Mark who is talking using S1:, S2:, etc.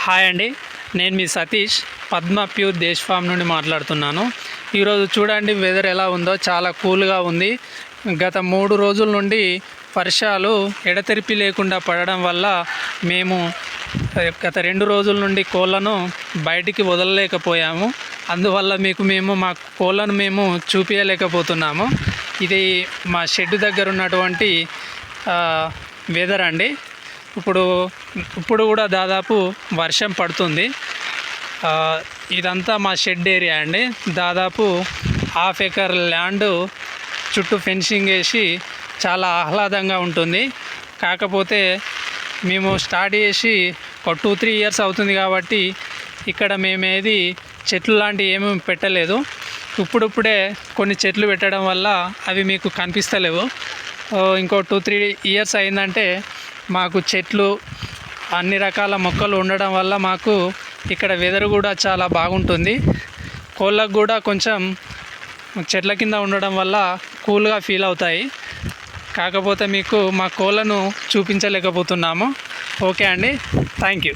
S1: Hi అండి, నేను మీ Satish Padma pure దేశ్ form నుండి మాట్లాడుతున్నాను. ఈరోజు చూడండి వెదర్ ఎలా ఉందో, చాలా కూల్గా ఉంది. గత 3 రోజుల నుండి వర్షాలు ఎడతెరిపి లేకుండా పడడం వల్ల మేము గత 2 రోజుల నుండి కోళ్ళను బయటికి వదలలేకపోయాము. అందువల్ల మేము మా కోళ్ళను చూపించలేకపోతున్నాము. ఇది మా షెడ్ దగ్గర ఉన్నటువంటి వెదర్ అండి. ఇప్పుడు కూడా దాదాపు వర్షం పడుతుంది. ఇదంతా మా షెడ్ ఏరియా అండి. దాదాపు 1/2 ఎకర్ ల్యాండ్ చుట్టూ ఫెన్సింగ్ వేసి చాలా ఆహ్లాదంగా ఉంటుంది. కాకపోతే మేము స్టార్ట్ చేసి ఒక 2-3 ఇయర్స్ అవుతుంది కాబట్టి ఇక్కడ మేమేది చెట్లు లాంటివి ఏమీ పెట్టలేదు. ఇప్పుడిప్పుడే కొన్ని చెట్లు పెట్టడం వల్ల అవి మీకు కనిపిస్తలేవు. ఇంకో 2-3 ఇయర్స్ అయిందంటే మాకు చెట్లు అన్ని రకాల మొక్కలు ఉండడం వల్ల మాకు ఇక్కడ వెదర్ కూడా చాలా బాగుంటుంది. కోళ్ళకు కూడా కొంచెం చెట్ల కింద ఉండడం వల్ల కూల్గా ఫీల్ అవుతాయి. కాకపోతే మీకు మా కోళ్ళను చూపించలేకపోతున్నాము. ఓకే అండి, థ్యాంక్ యూ.